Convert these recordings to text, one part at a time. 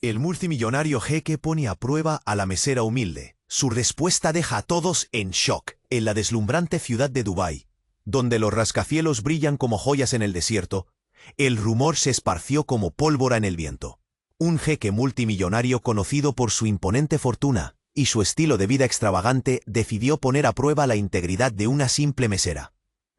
El multimillonario jeque pone a prueba a la mesera humilde. Su respuesta deja a todos en shock. En la deslumbrante ciudad de Dubái, donde los rascacielos brillan como joyas en el desierto, el rumor se esparció como pólvora en el viento. Un jeque multimillonario conocido por su imponente fortuna y su estilo de vida extravagante decidió poner a prueba la integridad de una simple mesera.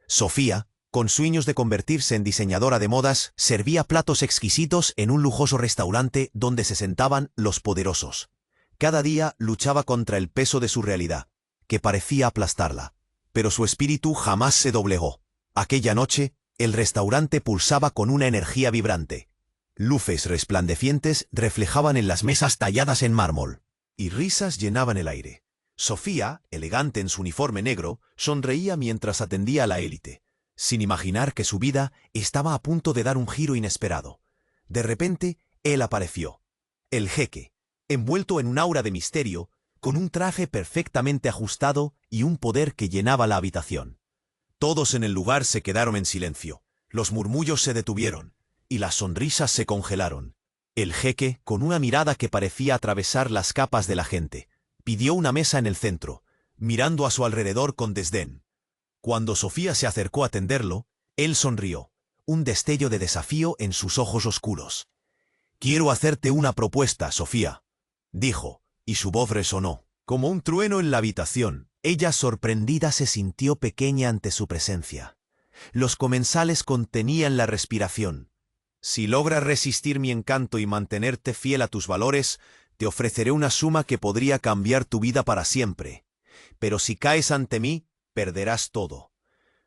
Sofía, con sueños de convertirse en diseñadora de modas, servía platos exquisitos en un lujoso restaurante donde se sentaban los poderosos. Cada día luchaba contra el peso de su realidad, que parecía aplastarla. Pero su espíritu jamás se doblegó. Aquella noche, el restaurante pulsaba con una energía vibrante. Luces resplandecientes reflejaban en las mesas talladas en mármol, y risas llenaban el aire. Sofía, elegante en su uniforme negro, sonreía mientras atendía a la élite, sin imaginar que su vida estaba a punto de dar un giro inesperado. De repente, él apareció. El jeque, envuelto en un aura de misterio, con un traje perfectamente ajustado y un poder que llenaba la habitación. Todos en el lugar se quedaron en silencio. Los murmullos se detuvieron, y las sonrisas se congelaron. El jeque, con una mirada que parecía atravesar las capas de la gente, pidió una mesa en el centro, mirando a su alrededor con desdén. Cuando Sofía se acercó a atenderlo, él sonrió, un destello de desafío en sus ojos oscuros. «Quiero hacerte una propuesta, Sofía», dijo, y su voz resonó como un trueno en la habitación. Ella, sorprendida, se sintió pequeña ante su presencia. Los comensales contenían la respiración. «Si logras resistir mi encanto y mantenerte fiel a tus valores, te ofreceré una suma que podría cambiar tu vida para siempre. Pero si caes ante mí, perderás todo».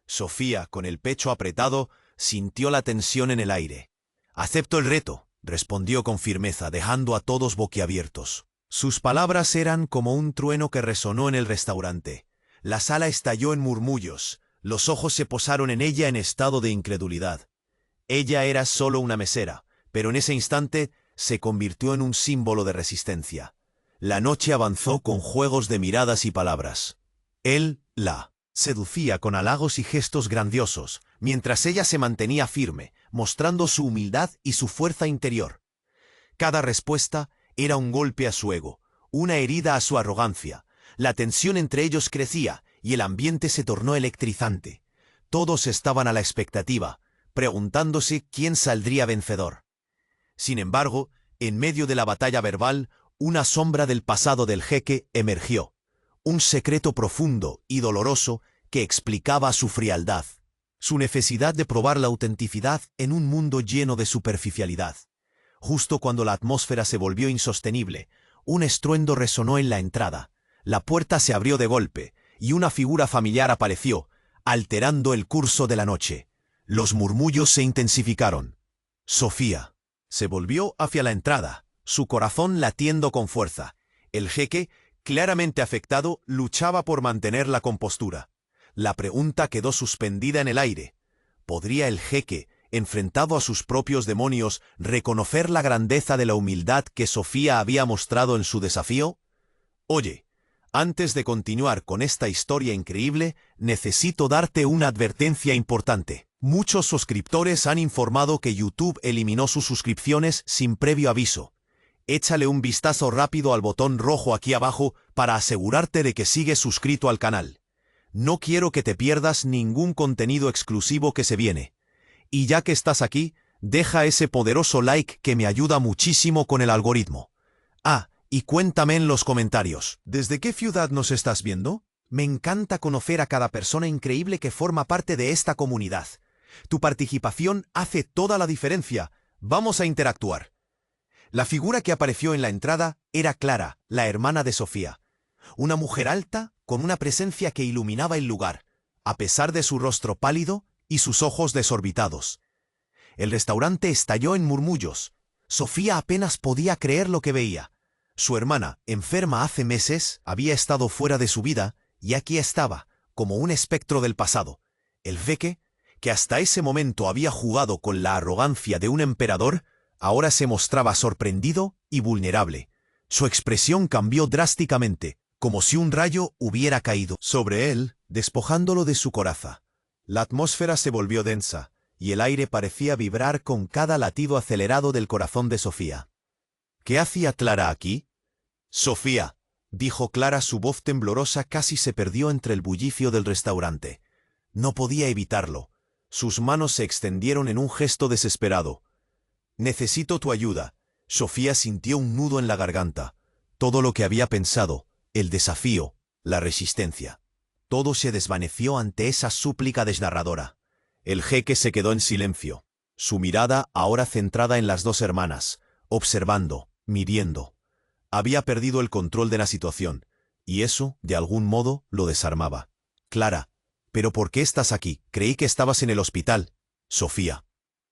Sofía, con el pecho apretado, sintió la tensión en el aire. «Acepto el reto», respondió con firmeza, dejando a todos boquiabiertos. Sus palabras eran como un trueno que resonó en el restaurante. La sala estalló en murmullos. Los ojos se posaron en ella en estado de incredulidad. Ella era solo una mesera, pero en ese instante se convirtió en un símbolo de resistencia. La noche avanzó con juegos de miradas y palabras. Él la seducía con halagos y gestos grandiosos, mientras ella se mantenía firme, mostrando su humildad y su fuerza interior. Cada respuesta era un golpe a su ego, una herida a su arrogancia. La tensión entre ellos crecía y el ambiente se tornó electrizante. Todos estaban a la expectativa, preguntándose quién saldría vencedor. Sin embargo, en medio de la batalla verbal, una sombra del pasado del jeque emergió. Un secreto profundo y doloroso que explicaba su frialdad, su necesidad de probar la autenticidad en un mundo lleno de superficialidad. Justo cuando la atmósfera se volvió insostenible, un estruendo resonó en la entrada. La puerta se abrió de golpe, y una figura familiar apareció, alterando el curso de la noche. Los murmullos se intensificaron. Sofía se volvió hacia la entrada, su corazón latiendo con fuerza. El jeque, claramente afectado, luchaba por mantener la compostura. La pregunta quedó suspendida en el aire. ¿Podría el jeque, enfrentado a sus propios demonios, reconocer la grandeza de la humildad que Sofía había mostrado en su desafío? Oye, antes de continuar con esta historia increíble, necesito darte una advertencia importante. Muchos suscriptores han informado que YouTube eliminó sus suscripciones sin previo aviso. Échale un vistazo rápido al botón rojo aquí abajo para asegurarte de que sigues suscrito al canal. No quiero que te pierdas ningún contenido exclusivo que se viene. Y ya que estás aquí, deja ese poderoso like que me ayuda muchísimo con el algoritmo. Ah, y cuéntame en los comentarios, ¿desde qué ciudad nos estás viendo? Me encanta conocer a cada persona increíble que forma parte de esta comunidad. Tu participación hace toda la diferencia. Vamos a interactuar. La figura que apareció en la entrada era Clara, la hermana de Sofía. Una mujer alta, con una presencia que iluminaba el lugar, a pesar de su rostro pálido y sus ojos desorbitados. El restaurante estalló en murmullos. Sofía apenas podía creer lo que veía. Su hermana, enferma hace meses, había estado fuera de su vida, y aquí estaba, como un espectro del pasado. El jeque, que hasta ese momento había jugado con la arrogancia de un emperador, ahora se mostraba sorprendido y vulnerable. Su expresión cambió drásticamente, como si un rayo hubiera caído sobre él, despojándolo de su coraza. La atmósfera se volvió densa, y el aire parecía vibrar con cada latido acelerado del corazón de Sofía. ¿Qué hacía Clara aquí? Sofía, dijo Clara, su voz temblorosa casi se perdió entre el bullicio del restaurante. No podía evitarlo. Sus manos se extendieron en un gesto desesperado. Necesito tu ayuda. Sofía sintió un nudo en la garganta. Todo lo que había pensado, el desafío, la resistencia. Todo se desvaneció ante esa súplica desgarradora. El jeque se quedó en silencio, su mirada ahora centrada en las dos hermanas, observando, midiendo. Había perdido el control de la situación, y eso, de algún modo, lo desarmaba. Clara, ¿pero por qué estás aquí? Creí que estabas en el hospital. Sofía.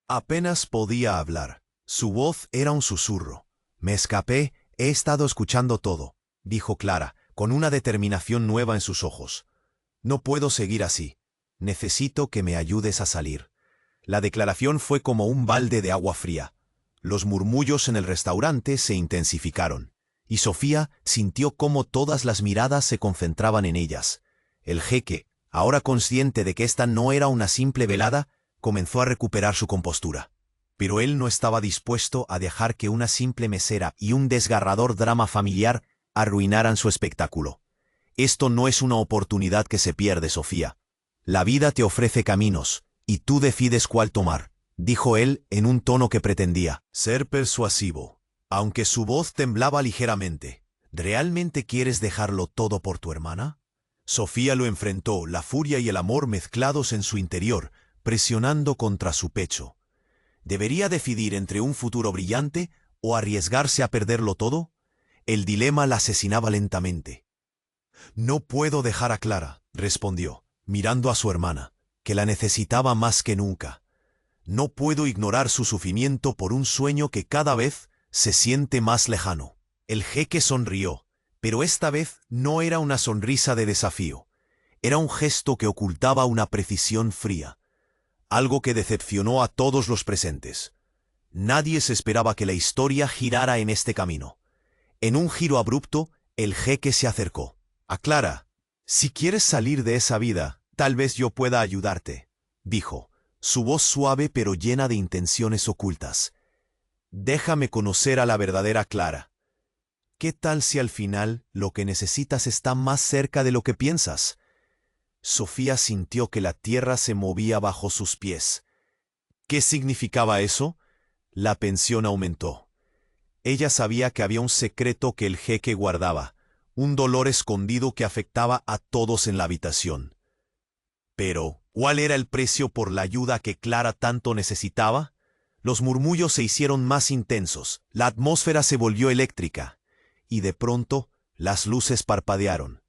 Apenas podía hablar. Su voz era un susurro. Me escapé, he estado escuchando todo, dijo Clara, con una determinación nueva en sus ojos. No puedo seguir así. Necesito que me ayudes a salir. La declaración fue como un balde de agua fría. Los murmullos en el restaurante se intensificaron, y Sofía sintió cómo todas las miradas se concentraban en ellas. El jeque, ahora consciente de que esta no era una simple velada, comenzó a recuperar su compostura. Pero él no estaba dispuesto a dejar que una simple mesera y un desgarrador drama familiar arruinaran su espectáculo. Esto no es una oportunidad que se pierde, Sofía. La vida te ofrece caminos, y tú decides cuál tomar, dijo él en un tono que pretendía ser persuasivo, aunque su voz temblaba ligeramente. ¿Realmente quieres dejarlo todo por tu hermana? Sofía lo enfrentó, la furia y el amor mezclados en su interior, presionando contra su pecho. ¿Debería decidir entre un futuro brillante o arriesgarse a perderlo todo? El dilema la asesinaba lentamente. No puedo dejar a Clara, respondió, mirando a su hermana, que la necesitaba más que nunca. No puedo ignorar su sufrimiento por un sueño que cada vez se siente más lejano. El jeque sonrió, pero esta vez no era una sonrisa de desafío. Era un gesto que ocultaba una precisión fría. Algo que decepcionó a todos los presentes. Nadie se esperaba que la historia girara en este camino. En un giro abrupto, el jeque se acercó. A Clara, si quieres salir de esa vida, tal vez yo pueda ayudarte, dijo, su voz suave pero llena de intenciones ocultas. Déjame conocer a la verdadera Clara. ¿Qué tal si al final lo que necesitas está más cerca de lo que piensas? Sofía sintió que la tierra se movía bajo sus pies. ¿Qué significaba eso? La tensión aumentó. Ella sabía que había un secreto que el jeque guardaba, un dolor escondido que afectaba a todos en la habitación. Pero, ¿cuál era el precio por la ayuda que Clara tanto necesitaba? Los murmullos se hicieron más intensos, la atmósfera se volvió eléctrica, y de pronto las luces parpadearon.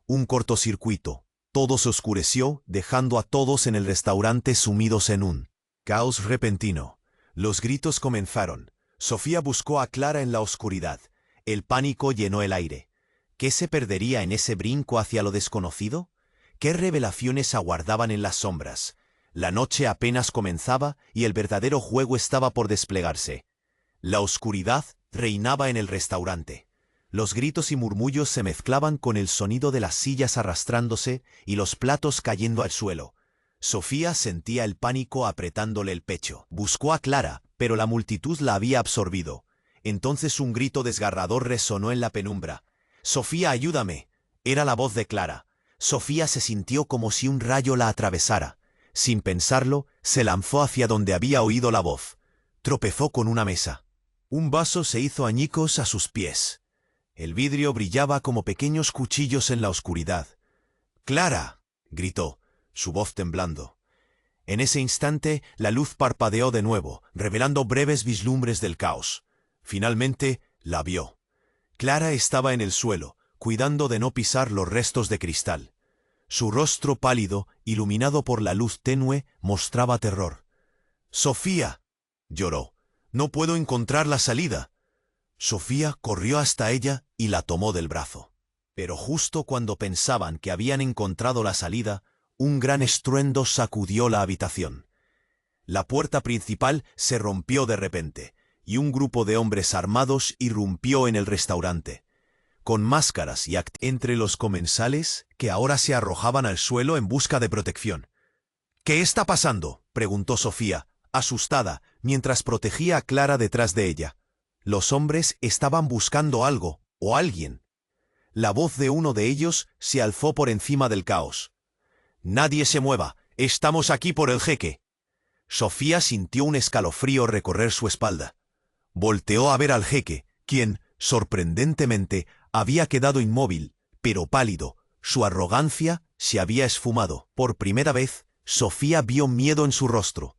Un cortocircuito. Todo se oscureció, dejando a todos en el restaurante sumidos en un caos repentino. Los gritos comenzaron. Sofía buscó a Clara en la oscuridad. El pánico llenó el aire. ¿Qué se perdería en ese brinco hacia lo desconocido? ¿Qué revelaciones aguardaban en las sombras? La noche apenas comenzaba y el verdadero juego estaba por desplegarse. La oscuridad reinaba en el restaurante. Los gritos y murmullos se mezclaban con el sonido de las sillas arrastrándose y los platos cayendo al suelo. Sofía sentía el pánico apretándole el pecho. Buscó a Clara, pero la multitud la había absorbido. Entonces un grito desgarrador resonó en la penumbra. «¡Sofía, ayúdame!» Era la voz de Clara. Sofía se sintió como si un rayo la atravesara. Sin pensarlo, se lanzó hacia donde había oído la voz. Tropezó con una mesa. Un vaso se hizo añicos a sus pies. El vidrio brillaba como pequeños cuchillos en la oscuridad. «¡Clara!», gritó, su voz temblando. En ese instante, la luz parpadeó de nuevo, revelando breves vislumbres del caos. Finalmente, la vio. Clara estaba en el suelo, cuidando de no pisar los restos de cristal. Su rostro pálido, iluminado por la luz tenue, mostraba terror. «¡Sofía!», lloró. «¡No puedo encontrar la salida!». Sofía corrió hasta ella y la tomó del brazo. Pero justo cuando pensaban que habían encontrado la salida, un gran estruendo sacudió la habitación. La puerta principal se rompió de repente, y un grupo de hombres armados irrumpió en el restaurante. Con máscaras y entre los comensales, que ahora se arrojaban al suelo en busca de protección. «¿Qué está pasando?», preguntó Sofía, asustada, mientras protegía a Clara detrás de ella. Los hombres estaban buscando algo, o alguien. La voz de uno de ellos se alzó por encima del caos. «Nadie se mueva, estamos aquí por el jeque». Sofía sintió un escalofrío recorrer su espalda. Volteó a ver al jeque, quien, sorprendentemente, había quedado inmóvil, pero pálido. Su arrogancia se había esfumado. Por primera vez, Sofía vio miedo en su rostro.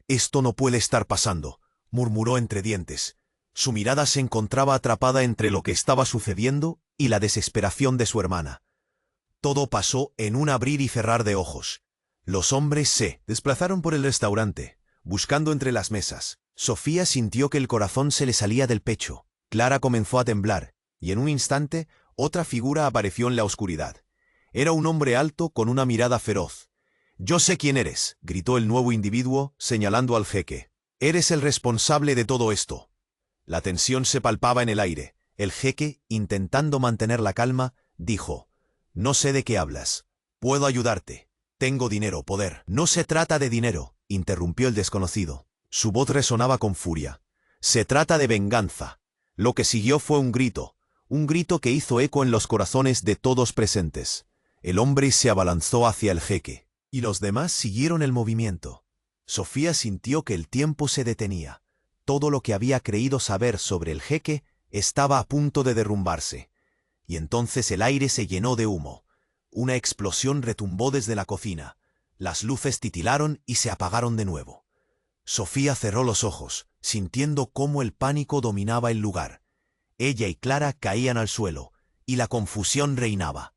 «Esto no puede estar pasando», murmuró entre dientes. Su mirada se encontraba atrapada entre lo que estaba sucediendo y la desesperación de su hermana. Todo pasó en un abrir y cerrar de ojos. Los hombres se desplazaron por el restaurante, buscando entre las mesas. Sofía sintió que el corazón se le salía del pecho. Clara comenzó a temblar, y en un instante otra figura apareció en la oscuridad. Era un hombre alto con una mirada feroz. «Yo sé quién eres», gritó el nuevo individuo, señalando al jeque. «Eres el responsable de todo esto». La tensión se palpaba en el aire. El jeque, intentando mantener la calma, dijo: «No sé de qué hablas. Puedo ayudarte. Tengo dinero, poder». «No se trata de dinero», interrumpió el desconocido. Su voz resonaba con furia. «Se trata de venganza». Lo que siguió fue un grito que hizo eco en los corazones de todos presentes. El hombre se abalanzó hacia el jeque, y los demás siguieron el movimiento. Sofía sintió que el tiempo se detenía. Todo lo que había creído saber sobre el jeque estaba a punto de derrumbarse. Y entonces el aire se llenó de humo. Una explosión retumbó desde la cocina. Las luces titilaron y se apagaron de nuevo. Sofía cerró los ojos, sintiendo cómo el pánico dominaba el lugar. Ella y Clara caían al suelo, y la confusión reinaba.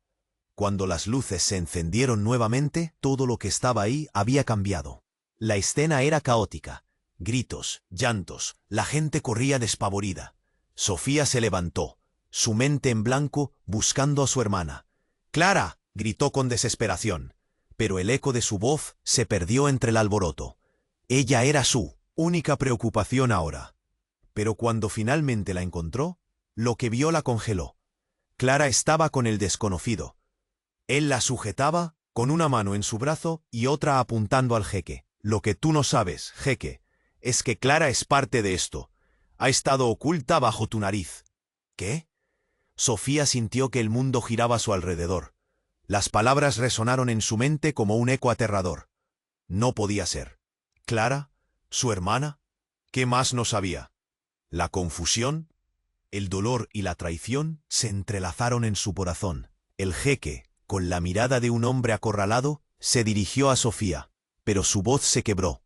Cuando las luces se encendieron nuevamente, todo lo que estaba ahí había cambiado. La escena era caótica. Gritos, llantos, la gente corría despavorida. Sofía se levantó, su mente en blanco, buscando a su hermana. «¡Clara!», gritó con desesperación, pero el eco de su voz se perdió entre el alboroto. Ella era su única preocupación ahora. Pero cuando finalmente la encontró, lo que vio la congeló. Clara estaba con el desconocido. Él la sujetaba, con una mano en su brazo y otra apuntando al jeque. «Lo que tú no sabes, jeque, es que Clara es parte de esto. Ha estado oculta bajo tu nariz». «¿Qué?». Sofía sintió que el mundo giraba a su alrededor. Las palabras resonaron en su mente como un eco aterrador. No podía ser. ¿Clara? ¿Su hermana? ¿Qué más no sabía? La confusión, el dolor y la traición se entrelazaron en su corazón. El jeque, con la mirada de un hombre acorralado, se dirigió a Sofía, pero su voz se quebró.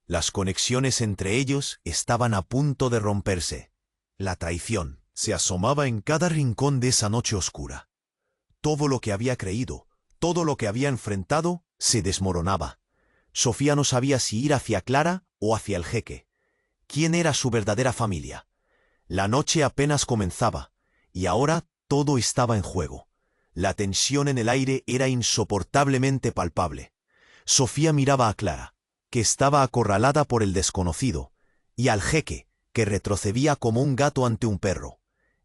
Las conexiones entre ellos estaban a punto de romperse. La traición se asomaba en cada rincón de esa noche oscura. Todo lo que había creído, todo lo que había enfrentado, se desmoronaba. Sofía no sabía si ir hacia Clara o hacia el jeque. ¿Quién era su verdadera familia? La noche apenas comenzaba, y ahora todo estaba en juego. La tensión en el aire era insoportablemente palpable. Sofía miraba a Clara, que estaba acorralada por el desconocido, y al jeque, que retrocedía como un gato ante un perro.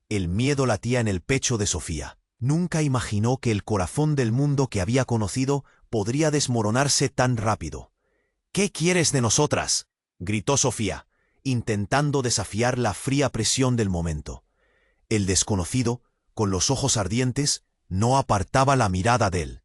El miedo latía en el pecho de Sofía. Nunca imaginó que el corazón del mundo que había conocido podría desmoronarse tan rápido. «¿Qué quieres de nosotras?», gritó Sofía, intentando desafiar la fría presión del momento. El desconocido, con los ojos ardientes, no apartaba la mirada de él.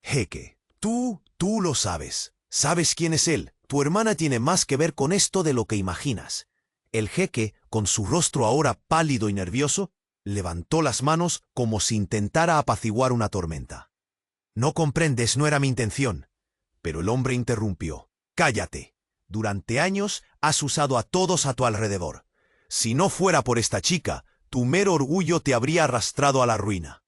«Jeque, tú lo sabes. Sabes quién es él. Tu hermana tiene más que ver con esto de lo que imaginas». El jeque, con su rostro ahora pálido y nervioso, levantó las manos como si intentara apaciguar una tormenta. «No comprendes, no era mi intención». Pero el hombre interrumpió. «Cállate. Durante años has usado a todos a tu alrededor. Si no fuera por esta chica, tu mero orgullo te habría arrastrado a la ruina».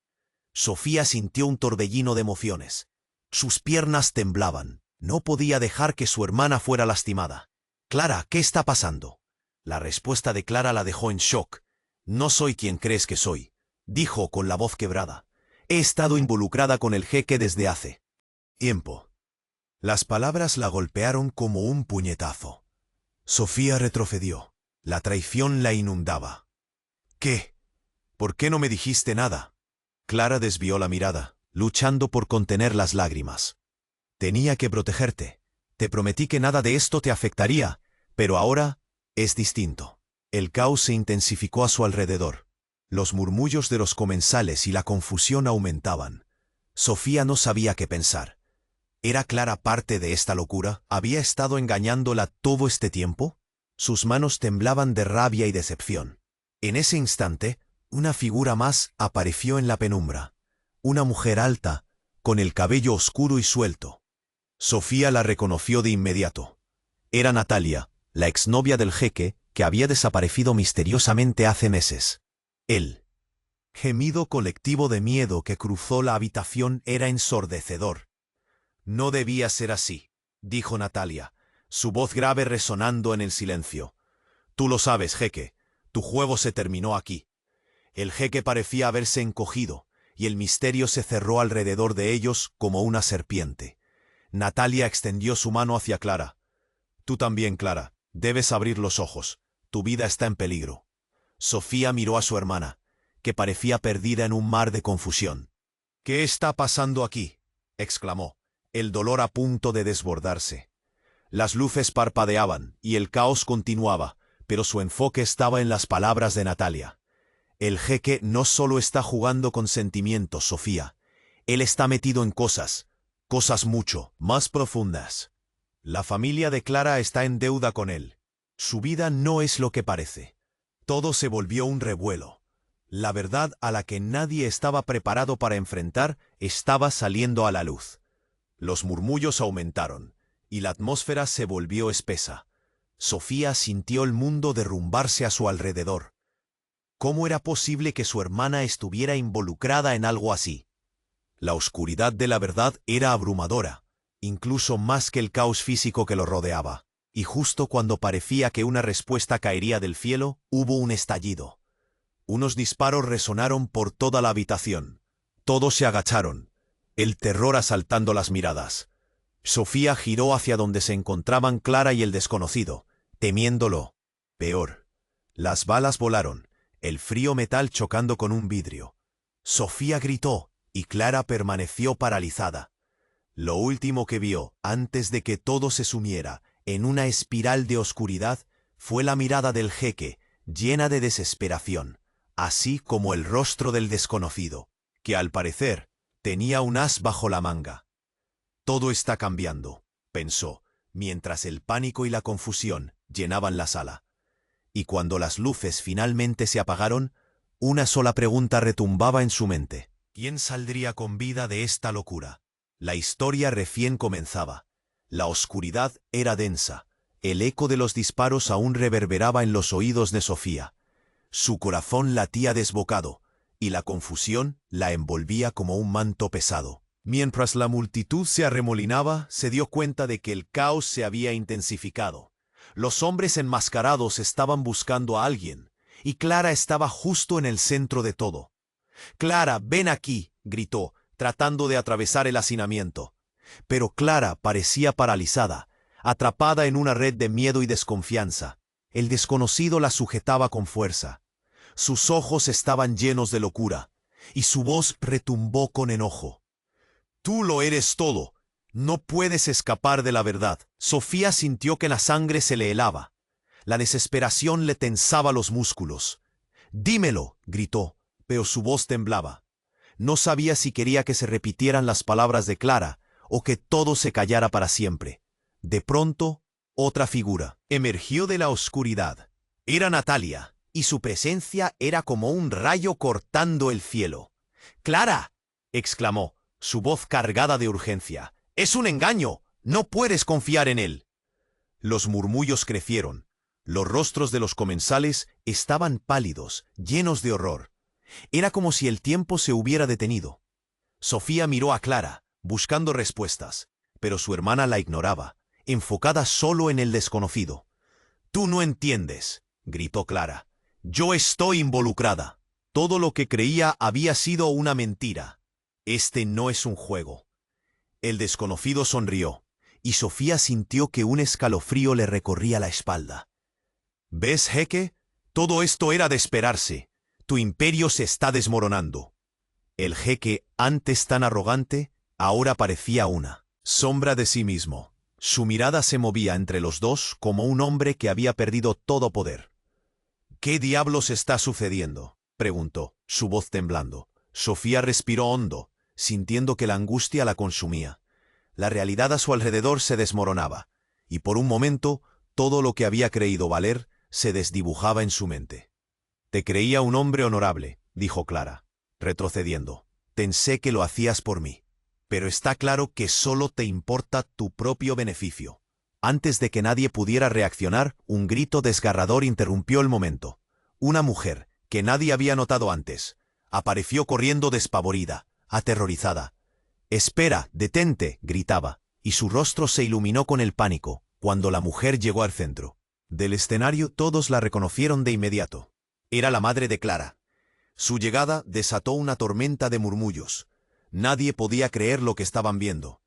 Sofía sintió un torbellino de emociones. Sus piernas temblaban. No podía dejar que su hermana fuera lastimada. «Clara, ¿qué está pasando?». La respuesta de Clara la dejó en shock. «No soy quien crees que soy», dijo con la voz quebrada. «He estado involucrada con el jeque desde hace tiempo». Las palabras la golpearon como un puñetazo. Sofía retrocedió. La traición la inundaba. «¿Qué? ¿Por qué no me dijiste nada?». Clara desvió la mirada, luchando por contener las lágrimas. «Tenía que protegerte. Te prometí que nada de esto te afectaría, pero ahora es distinto». El caos se intensificó a su alrededor. Los murmullos de los comensales y la confusión aumentaban. Sofía no sabía qué pensar. ¿Era Clara parte de esta locura? ¿Había estado engañándola todo este tiempo? Sus manos temblaban de rabia y decepción. En ese instante, una figura más apareció en la penumbra. Una mujer alta, con el cabello oscuro y suelto. Sofía la reconoció de inmediato. Era Natalia, la exnovia del jeque, que había desaparecido misteriosamente hace meses. El gemido colectivo de miedo que cruzó la habitación era ensordecedor. No debía ser así, dijo Natalia, su voz grave resonando en el silencio. Tú lo sabes, jeque, tu juego se terminó aquí. El jeque parecía haberse encogido, y el misterio se cerró alrededor de ellos como una serpiente. Natalia extendió su mano hacia Clara. Tú también, Clara, debes abrir los ojos. Tu vida está en peligro. Sofía miró a su hermana, que parecía perdida en un mar de confusión. ¿Qué está pasando aquí?, exclamó, el dolor a punto de desbordarse. Las luces parpadeaban y el caos continuaba, pero su enfoque estaba en las palabras de Natalia. El jeque no solo está jugando con sentimientos, Sofía. Él está metido en cosas mucho más profundas. La familia de Clara está en deuda con él. Su vida no es lo que parece. Todo se volvió un revuelo. La verdad a la que nadie estaba preparado para enfrentar estaba saliendo a la luz. Los murmullos aumentaron, y la atmósfera se volvió espesa. Sofía sintió el mundo derrumbarse a su alrededor. ¿Cómo era posible que su hermana estuviera involucrada en algo así? La oscuridad de la verdad era abrumadora, incluso más que el caos físico que lo rodeaba. Y justo cuando parecía que una respuesta caería del cielo, hubo un estallido. Unos disparos resonaron por toda la habitación. Todos se agacharon, el terror asaltando las miradas. Sofía giró hacia donde se encontraban Clara y el desconocido, temiéndolo. Peor. Las balas volaron, el frío metal chocando con un vidrio. Sofía gritó, y Clara permaneció paralizada. Lo último que vio, antes de que todo se sumiera en una espiral de oscuridad, fue la mirada del jeque, llena de desesperación, así como el rostro del desconocido, que al parecer tenía un as bajo la manga. Todo está cambiando, pensó, mientras el pánico y la confusión llenaban la sala. Y cuando las luces finalmente se apagaron, una sola pregunta retumbaba en su mente. ¿Quién saldría con vida de esta locura? La historia recién comenzaba. La oscuridad era densa. El eco de los disparos aún reverberaba en los oídos de Sofía. Su corazón latía desbocado, y la confusión la envolvía como un manto pesado. Mientras la multitud se arremolinaba, se dio cuenta de que el caos se había intensificado. Los hombres enmascarados estaban buscando a alguien, y Clara estaba justo en el centro de todo. «Clara, ven aquí», gritó, tratando de atravesar el hacinamiento. Pero Clara parecía paralizada, atrapada en una red de miedo y desconfianza. El desconocido la sujetaba con fuerza. Sus ojos estaban llenos de locura, y su voz retumbó con enojo. «Tú lo eres todo. No puedes escapar de la verdad». Sofía sintió que la sangre se le helaba. La desesperación le tensaba los músculos. «Dímelo», gritó, pero su voz temblaba. No sabía si quería que se repitieran las palabras de Clara o que todo se callara para siempre. De pronto, otra figura emergió de la oscuridad. Era Natalia, y su presencia era como un rayo cortando el cielo. «¡Clara!», exclamó, su voz cargada de urgencia. «¡Es un engaño! ¡No puedes confiar en él!». Los murmullos crecieron. Los rostros de los comensales estaban pálidos, llenos de horror. Era como si el tiempo se hubiera detenido. Sofía miró a Clara, buscando respuestas, pero su hermana la ignoraba, enfocada solo en el desconocido. «Tú no entiendes», gritó Clara. «Yo estoy involucrada. Todo lo que creía había sido una mentira. Este no es un juego». El desconocido sonrió, y Sofía sintió que un escalofrío le recorría la espalda. «¿Ves, jeque? Todo esto era de esperarse. Tu imperio se está desmoronando». El jeque, antes tan arrogante, ahora parecía una sombra de sí mismo. Su mirada se movía entre los dos como un hombre que había perdido todo poder. ¿Qué diablos está sucediendo?, preguntó, su voz temblando. Sofía respiró hondo, sintiendo que la angustia la consumía. La realidad a su alrededor se desmoronaba, y por un momento todo lo que había creído valer se desdibujaba en su mente. «Te creía un hombre honorable», dijo Clara, retrocediendo. «Pensé que lo hacías por mí. Pero está claro que solo te importa tu propio beneficio». Antes de que nadie pudiera reaccionar, un grito desgarrador interrumpió el momento. Una mujer, que nadie había notado antes, apareció corriendo despavorida, aterrorizada. «Espera, detente», gritaba, y su rostro se iluminó con el pánico, cuando la mujer llegó al centro. Del escenario todos la reconocieron de inmediato. Era la madre de Clara. Su llegada desató una tormenta de murmullos. Nadie podía creer lo que estaban viendo.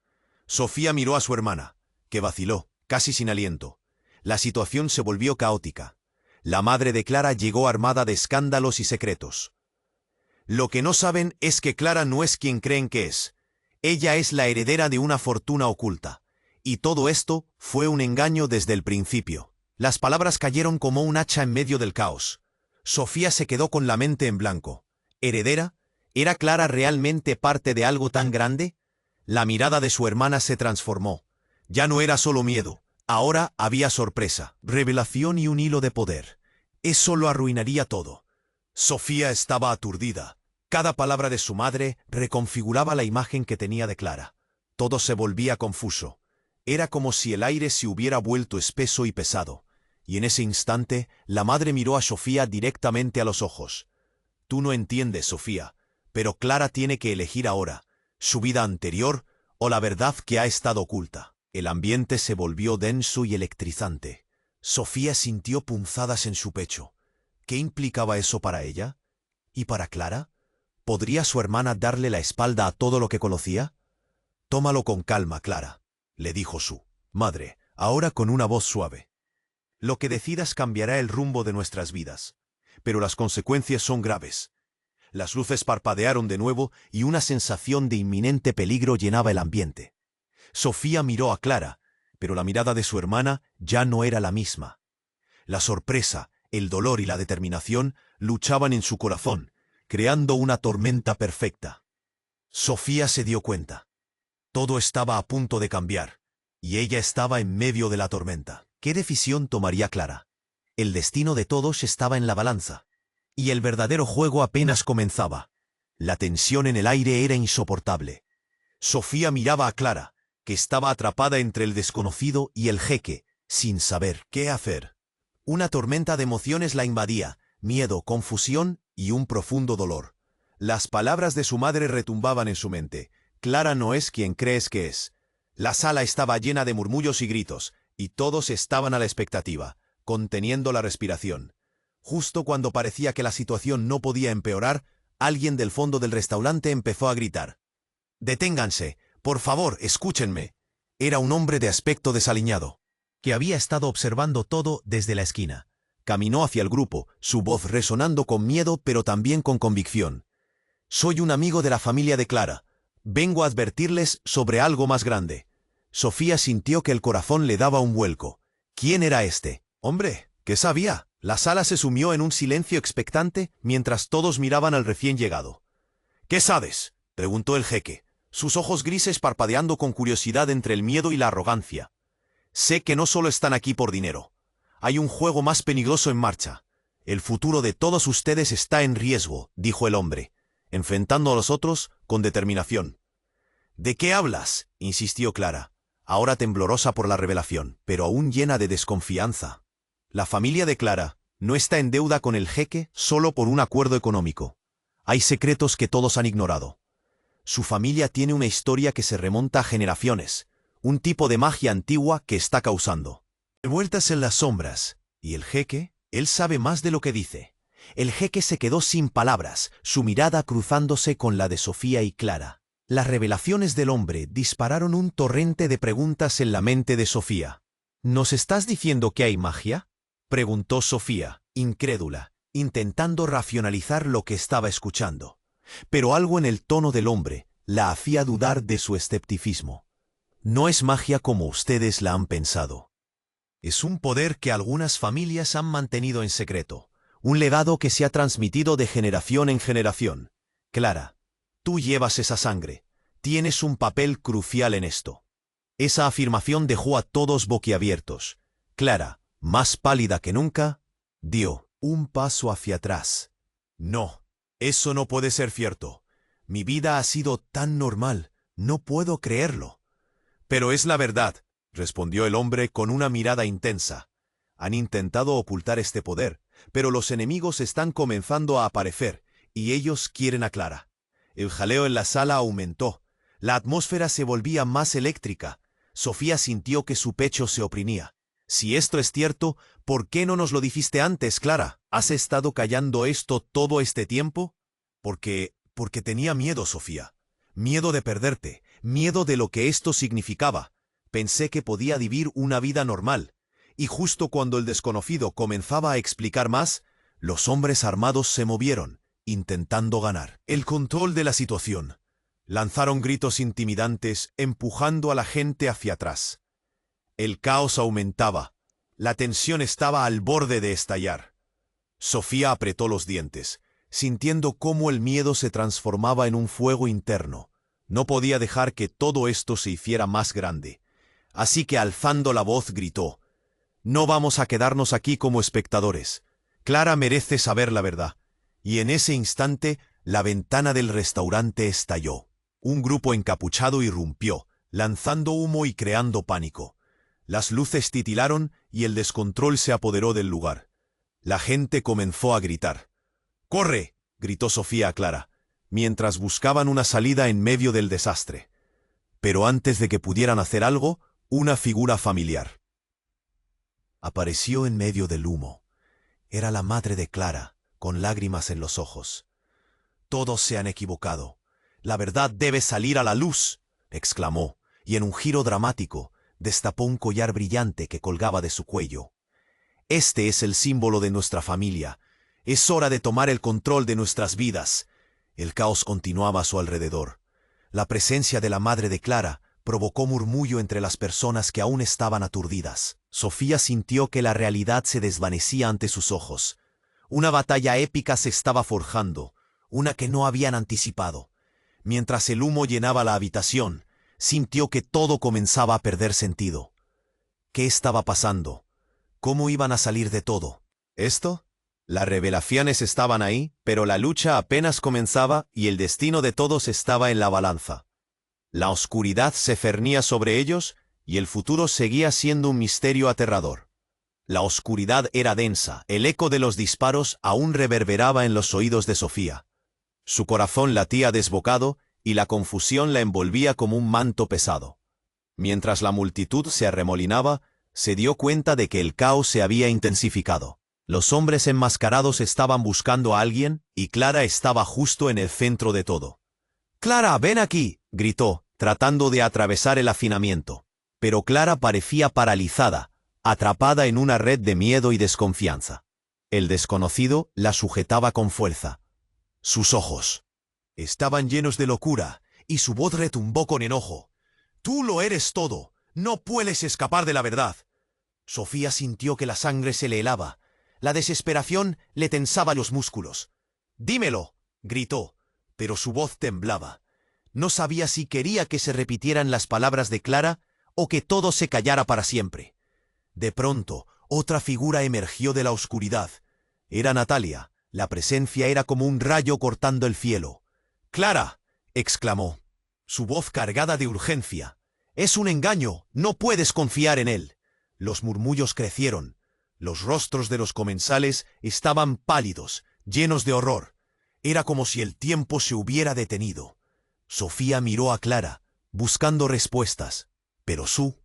Sofía miró a su hermana, que vaciló, casi sin aliento. La situación se volvió caótica. La madre de Clara llegó armada de escándalos y secretos. «Lo que no saben es que Clara no es quien creen que es. Ella es la heredera de una fortuna oculta. Y todo esto fue un engaño desde el principio». Las palabras cayeron como un hacha en medio del caos. Sofía se quedó con la mente en blanco. ¿Heredera? ¿Era Clara realmente parte de algo tan grande? La mirada de su hermana se transformó. Ya no era solo miedo. Ahora había sorpresa, revelación y un hilo de poder. Eso lo arruinaría todo. Sofía estaba aturdida. Cada palabra de su madre reconfiguraba la imagen que tenía de Clara. Todo se volvía confuso. Era como si el aire se hubiera vuelto espeso y pesado. Y en ese instante, la madre miró a Sofía directamente a los ojos. «Tú no entiendes, Sofía, pero Clara tiene que elegir ahora, su vida anterior o la verdad que ha estado oculta». El ambiente se volvió denso y electrizante. Sofía sintió punzadas en su pecho. ¿Qué implicaba eso para ella? ¿Y para Clara? ¿Podría su hermana darle la espalda a todo lo que conocía? «Tómalo con calma, Clara», le dijo su madre, ahora con una voz suave. «Lo que decidas cambiará el rumbo de nuestras vidas, pero las consecuencias son graves». Las luces parpadearon de nuevo y una sensación de inminente peligro llenaba el ambiente. Sofía miró a Clara, pero la mirada de su hermana ya no era la misma. La sorpresa, el dolor y la determinación luchaban en su corazón, creando una tormenta perfecta. Sofía se dio cuenta. Todo estaba a punto de cambiar, y ella estaba en medio de la tormenta. ¿Qué decisión tomaría Clara? El destino de todos estaba en la balanza, y el verdadero juego apenas comenzaba. La tensión en el aire era insoportable. Sofía miraba a Clara, que estaba atrapada entre el desconocido y el jeque, sin saber qué hacer. Una tormenta de emociones la invadía, miedo, confusión y un profundo dolor. Las palabras de su madre retumbaban en su mente. «Clara no es quien crees que es». La sala estaba llena de murmullos y gritos, y todos estaban a la expectativa, conteniendo la respiración. Justo cuando parecía que la situación no podía empeorar, alguien del fondo del restaurante empezó a gritar. «Deténganse, por favor, escúchenme». Era un hombre de aspecto desaliñado, que había estado observando todo desde la esquina. Caminó hacia el grupo, su voz resonando con miedo pero también con convicción. «Soy un amigo de la familia de Clara. Vengo a advertirles sobre algo más grande». Sofía sintió que el corazón le daba un vuelco. ¿Quién era este hombre? ¿Qué sabía? La sala se sumió en un silencio expectante mientras todos miraban al recién llegado. «¿Qué sabes?», preguntó el jeque, sus ojos grises parpadeando con curiosidad entre el miedo y la arrogancia. «Sé que no solo están aquí por dinero. Hay un juego más peligroso en marcha. El futuro de todos ustedes está en riesgo», dijo el hombre, enfrentando a los otros con determinación. «¿De qué hablas?», insistió Clara, ahora temblorosa por la revelación, pero aún llena de desconfianza. La familia de Clara no está en deuda con el jeque solo por un acuerdo económico. Hay secretos que todos han ignorado. Su familia tiene una historia que se remonta a generaciones, un tipo de magia antigua que está causando revueltas en las sombras. ¿Y el jeque? Él sabe más de lo que dice. El jeque se quedó sin palabras, su mirada cruzándose con la de Sofía y Clara. Las revelaciones del hombre dispararon un torrente de preguntas en la mente de Sofía. «¿Nos estás diciendo que hay magia?», preguntó Sofía, incrédula, intentando racionalizar lo que estaba escuchando. Pero algo en el tono del hombre la hacía dudar de su escepticismo. «No es magia como ustedes la han pensado. Es un poder que algunas familias han mantenido en secreto, un legado que se ha transmitido de generación en generación. Clara, tú llevas esa sangre, tienes un papel crucial en esto. Esa afirmación dejó a todos boquiabiertos. Clara, más pálida que nunca, dio un paso hacia atrás. No, eso no puede ser cierto. Mi vida ha sido tan normal, no puedo creerlo. Pero es la verdad, respondió el hombre con una mirada intensa. Han intentado ocultar este poder, pero los enemigos están comenzando a aparecer, y ellos quieren a Clara. El jaleo en la sala aumentó. La atmósfera se volvía más eléctrica. Sofía sintió que su pecho se oprimía. Si esto es cierto, ¿por qué no nos lo dijiste antes, Clara? ¿Has estado callando esto todo este tiempo? Porque tenía miedo, Sofía. Miedo de perderte, miedo de lo que esto significaba. Pensé que podía vivir una vida normal. Y justo cuando el desconocido comenzaba a explicar más, los hombres armados se movieron, intentando ganar el control de la situación. Lanzaron gritos intimidantes, empujando a la gente hacia atrás. El caos aumentaba. La tensión estaba al borde de estallar. Sofía apretó los dientes, sintiendo cómo el miedo se transformaba en un fuego interno. No podía dejar que todo esto se hiciera más grande. Así que alzando la voz gritó: «No vamos a quedarnos aquí como espectadores. Clara merece saber la verdad». Y en ese instante, la ventana del restaurante estalló. Un grupo encapuchado irrumpió, lanzando humo y creando pánico. Las luces titilaron y el descontrol se apoderó del lugar. La gente comenzó a gritar. «¡Corre!», gritó Sofía a Clara, mientras buscaban una salida en medio del desastre. Pero antes de que pudieran hacer algo, una figura familiar apareció en medio del humo. Era la madre de Clara, con lágrimas en los ojos. «Todos se han equivocado. La verdad debe salir a la luz», exclamó, y en un giro dramático, destapó un collar brillante que colgaba de su cuello. «Este es el símbolo de nuestra familia. Es hora de tomar el control de nuestras vidas». El caos continuaba a su alrededor. La presencia de la madre de Clara provocó murmullo entre las personas que aún estaban aturdidas. Sofía sintió que la realidad se desvanecía ante sus ojos. Una batalla épica se estaba forjando, una que no habían anticipado. Mientras el humo llenaba la habitación, sintió que todo comenzaba a perder sentido. ¿Qué estaba pasando? ¿Cómo iban a salir de todo esto? Las revelaciones estaban ahí, pero la lucha apenas comenzaba y el destino de todos estaba en la balanza. La oscuridad se cernía sobre ellos y el futuro seguía siendo un misterio aterrador. La oscuridad era densa, el eco de los disparos aún reverberaba en los oídos de Sofía. Su corazón latía desbocado y la confusión la envolvía como un manto pesado. Mientras la multitud se arremolinaba, se dio cuenta de que el caos se había intensificado. Los hombres enmascarados estaban buscando a alguien y Clara estaba justo en el centro de todo. «¡Clara, ven aquí!», gritó, tratando de atravesar el hacinamiento. Pero Clara parecía paralizada, atrapada en una red de miedo y desconfianza. El desconocido la sujetaba con fuerza. Sus ojos estaban llenos de locura y su voz retumbó con enojo. «Tú lo eres todo, no puedes escapar de la verdad». Sofía sintió que la sangre se le helaba. La desesperación le tensaba los músculos. «Dímelo», gritó, pero su voz temblaba. No sabía si quería que se repitieran las palabras de Clara o que todo se callara para siempre. De pronto, otra figura emergió de la oscuridad. Era Natalia. La presencia era como un rayo cortando el cielo. «¡Clara!», exclamó, su voz cargada de urgencia. «Es un engaño, no puedes confiar en él». Los murmullos crecieron. Los rostros de los comensales estaban pálidos, llenos de horror. Era como si el tiempo se hubiera detenido. Sofía miró a Clara, buscando respuestas, pero su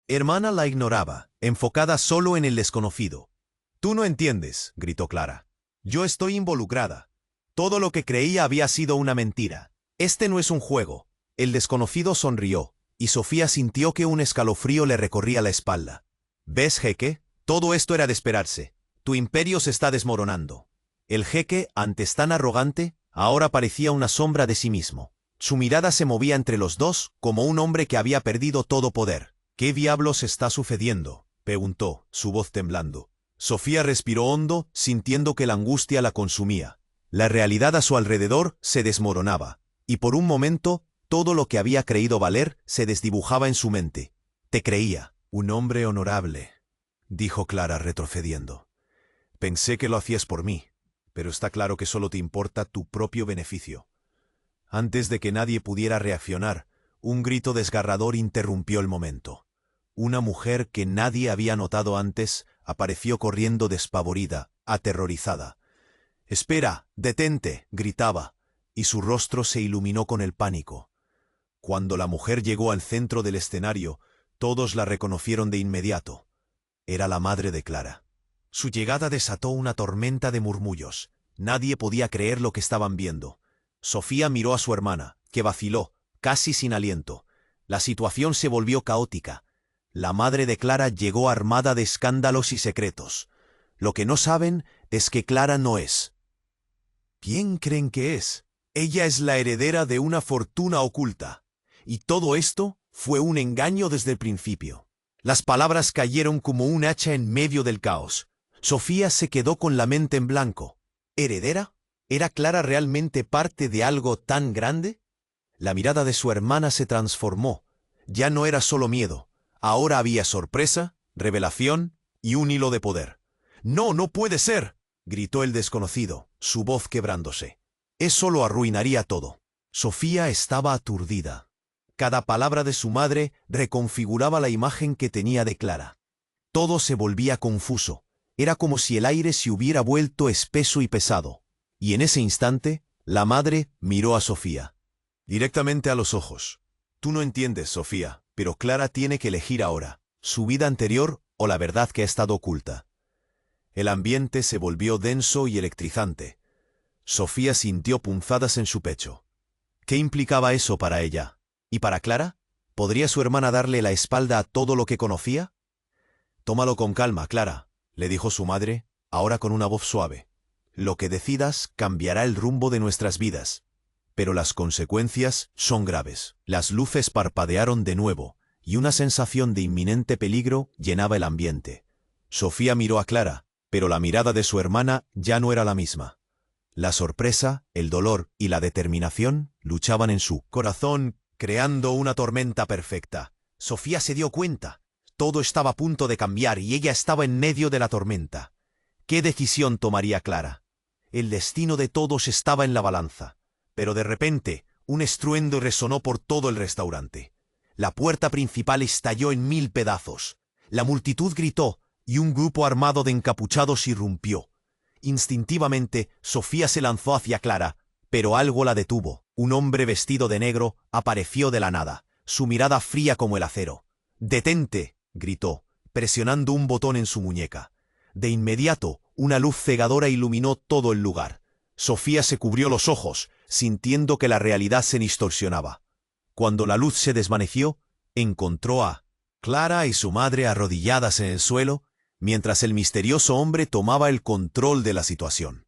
hermana la ignoraba, enfocada solo en el desconocido. «Tú no entiendes», gritó Clara. «Yo estoy involucrada. Todo lo que creía había sido una mentira. Este no es un juego». El desconocido sonrió, y Sofía sintió que un escalofrío le recorría la espalda. «¿Ves, jeque? Todo esto era de esperarse. Tu imperio se está desmoronando». El jeque, antes tan arrogante, ahora parecía una sombra de sí mismo. Su mirada se movía entre los dos como un hombre que había perdido todo poder. «¿Qué diablos está sucediendo?», preguntó, su voz temblando. Sofía respiró hondo, sintiendo que la angustia la consumía. La realidad a su alrededor se desmoronaba, y por un momento, todo lo que había creído valer se desdibujaba en su mente. Te creía, un hombre honorable, dijo Clara retrocediendo. Pensé que lo hacías por mí, pero está claro que solo te importa tu propio beneficio. Antes de que nadie pudiera reaccionar, un grito desgarrador interrumpió el momento. Una mujer que nadie había notado antes apareció corriendo despavorida, aterrorizada. «¡Espera! ¡Detente!», gritaba, y su rostro se iluminó con el pánico. Cuando la mujer llegó al centro del escenario, todos la reconocieron de inmediato. Era la madre de Clara. Su llegada desató una tormenta de murmullos. Nadie podía creer lo que estaban viendo. Sofía miró a su hermana, que vaciló, casi sin aliento. La situación se volvió caótica. La madre de Clara llegó armada de escándalos y secretos. Lo que no saben es que Clara no es. ¿Quién creen que es? Ella es la heredera de una fortuna oculta. Y todo esto fue un engaño desde el principio. Las palabras cayeron como un hacha en medio del caos. Sofía se quedó con la mente en blanco. ¿Heredera? ¿Era Clara realmente parte de algo tan grande? La mirada de su hermana se transformó. Ya no era solo miedo. Ahora había sorpresa, revelación y un hilo de poder. «¡No, no puede ser!», gritó el desconocido, su voz quebrándose. «Eso lo arruinaría todo». Sofía estaba aturdida. Cada palabra de su madre reconfiguraba la imagen que tenía de Clara. Todo se volvía confuso. Era como si el aire se hubiera vuelto espeso y pesado. Y en ese instante, la madre miró a Sofía. Directamente a los ojos. «Tú no entiendes, Sofía, pero Clara tiene que elegir ahora, su vida anterior o la verdad que ha estado oculta». El ambiente se volvió denso y electrizante. Sofía sintió punzadas en su pecho. ¿Qué implicaba eso para ella? ¿Y para Clara? ¿Podría su hermana darle la espalda a todo lo que conocía? «Tómalo con calma, Clara», le dijo su madre, ahora con una voz suave. «Lo que decidas cambiará el rumbo de nuestras vidas. Pero las consecuencias son graves». Las luces parpadearon de nuevo, y una sensación de inminente peligro llenaba el ambiente. Sofía miró a Clara, pero la mirada de su hermana ya no era la misma. La sorpresa, el dolor y la determinación luchaban en su corazón, creando una tormenta perfecta. Sofía se dio cuenta. Todo estaba a punto de cambiar y ella estaba en medio de la tormenta. ¿Qué decisión tomaría Clara? El destino de todos estaba en la balanza. Pero de repente, un estruendo resonó por todo el restaurante. La puerta principal estalló en 1000 pedazos. La multitud gritó, y un grupo armado de encapuchados irrumpió. Instintivamente, Sofía se lanzó hacia Clara, pero algo la detuvo. Un hombre vestido de negro apareció de la nada, su mirada fría como el acero. «¡Detente!», gritó, presionando un botón en su muñeca. De inmediato, una luz cegadora iluminó todo el lugar. Sofía se cubrió los ojos, sintiendo que la realidad se distorsionaba. Cuando la luz se desvaneció, encontró a Clara y su madre arrodilladas en el suelo, mientras el misterioso hombre tomaba el control de la situación.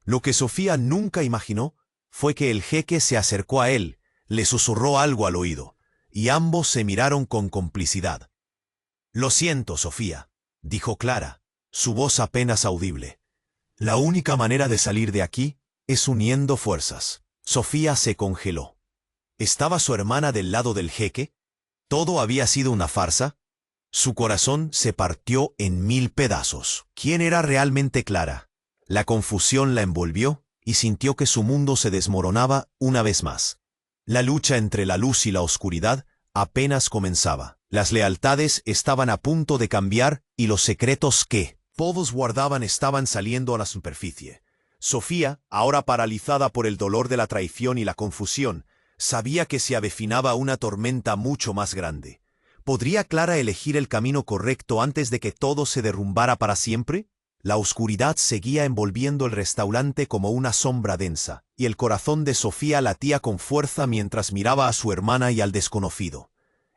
Lo que Sofía nunca imaginó fue que el jeque se acercó a él, le susurró algo al oído, y ambos se miraron con complicidad. «Lo siento, Sofía», dijo Clara, su voz apenas audible. «La única manera de salir de aquí es uniendo fuerzas». Sofía se congeló. ¿Estaba su hermana del lado del jeque? ¿Todo había sido una farsa? Su corazón se partió en 1000 pedazos. ¿Quién era realmente Clara? La confusión la envolvió y sintió que su mundo se desmoronaba una vez más. La lucha entre la luz y la oscuridad apenas comenzaba. Las lealtades estaban a punto de cambiar y los secretos que todos guardaban estaban saliendo a la superficie. Sofía, ahora paralizada por el dolor de la traición y la confusión, sabía que se avecinaba una tormenta mucho más grande. ¿Podría Clara elegir el camino correcto antes de que todo se derrumbara para siempre? La oscuridad seguía envolviendo el restaurante como una sombra densa, y el corazón de Sofía latía con fuerza mientras miraba a su hermana y al desconocido.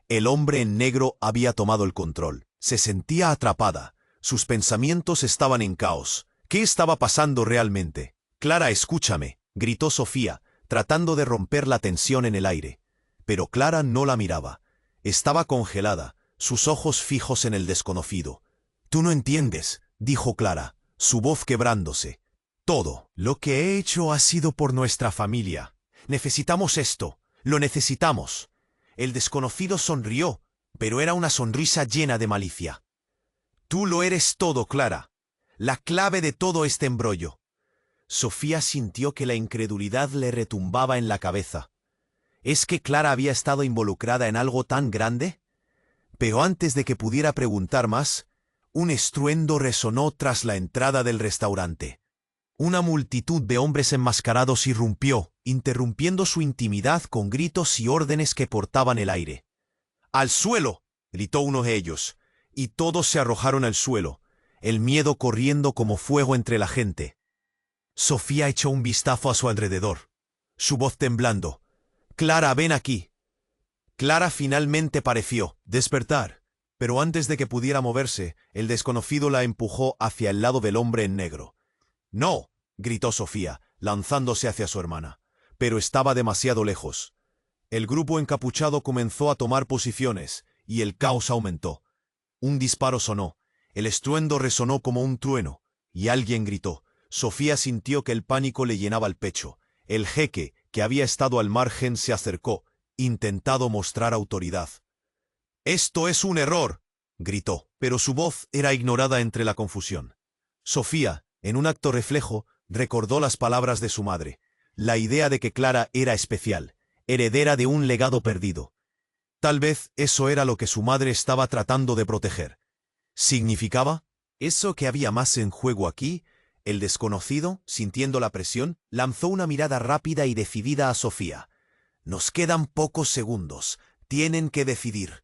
El hombre en negro había tomado el control. Se sentía atrapada. Sus pensamientos estaban en caos. ¿Qué estaba pasando realmente? «Clara, escúchame», gritó Sofía, tratando de romper la tensión en el aire. Pero Clara no la miraba. Estaba congelada, sus ojos fijos en el desconocido. «Tú no entiendes», dijo Clara, su voz quebrándose. Todo lo que he hecho ha sido por nuestra familia. Necesitamos esto, lo necesitamos. El desconocido sonrió, pero era una sonrisa llena de malicia. Tú lo eres todo, Clara. La clave de todo este embrollo. Sofía sintió que la incredulidad le retumbaba en la cabeza. ¿Es que Clara había estado involucrada en algo tan grande? Pero antes de que pudiera preguntar más, un estruendo resonó tras la entrada del restaurante. Una multitud de hombres enmascarados irrumpió, interrumpiendo su intimidad con gritos y órdenes que portaban el aire. ¡Al suelo!, gritó uno de ellos, y todos se arrojaron al suelo, el miedo corriendo como fuego entre la gente. Sofía echó un vistazo a su alrededor, su voz temblando. «Clara, ven aquí». Clara finalmente pareció despertar, pero antes de que pudiera moverse, el desconocido la empujó hacia el lado del hombre en negro. «No», gritó Sofía, lanzándose hacia su hermana, pero estaba demasiado lejos. El grupo encapuchado comenzó a tomar posiciones, y el caos aumentó. Un disparo sonó, el estruendo resonó como un trueno, y alguien gritó. Sofía sintió que el pánico le llenaba el pecho. El jeque, que había estado al margen, se acercó, intentando mostrar autoridad. «¡Esto es un error!», gritó, pero su voz era ignorada entre la confusión. Sofía, en un acto reflejo, recordó las palabras de su madre, la idea de que Clara era especial, heredera de un legado perdido. Tal vez eso era lo que su madre estaba tratando de proteger. ¿Significaba eso que había más en juego aquí? El desconocido, sintiendo la presión, lanzó una mirada rápida y decidida a Sofía. «Nos quedan pocos segundos. Tienen que decidir».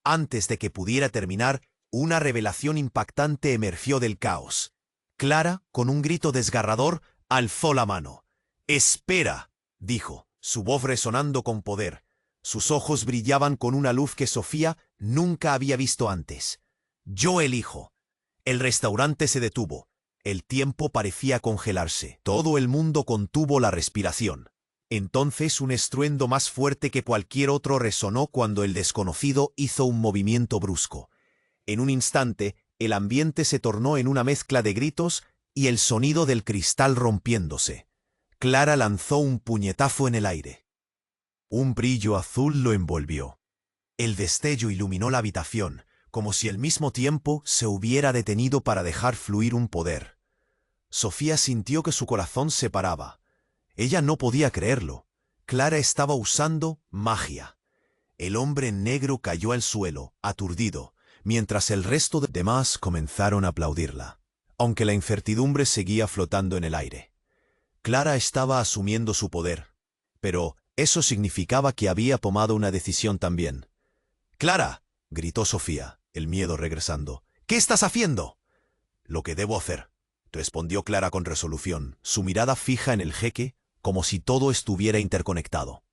Antes de que pudiera terminar, una revelación impactante emergió del caos. Clara, con un grito desgarrador, alzó la mano. «¡Espera!», dijo, su voz resonando con poder. Sus ojos brillaban con una luz que Sofía nunca había visto antes. «Yo elijo». El restaurante se detuvo. El tiempo parecía congelarse. Todo el mundo contuvo la respiración. Entonces un estruendo más fuerte que cualquier otro resonó cuando el desconocido hizo un movimiento brusco. En un instante, el ambiente se tornó en una mezcla de gritos y el sonido del cristal rompiéndose. Clara lanzó un puñetazo en el aire. Un brillo azul lo envolvió. El destello iluminó la habitación, como si al mismo tiempo se hubiera detenido para dejar fluir un poder. Sofía sintió que su corazón se paraba. Ella no podía creerlo. Clara estaba usando magia. El hombre en negro cayó al suelo, aturdido, mientras el resto de demás comenzaron a aplaudirla, aunque la incertidumbre seguía flotando en el aire. Clara estaba asumiendo su poder, pero eso significaba que había tomado una decisión también. «¡Clara!», gritó Sofía, el miedo regresando. «¿Qué estás haciendo?». «Lo que debo hacer», respondió Clara con resolución, su mirada fija en el jeque, como si todo estuviera interconectado.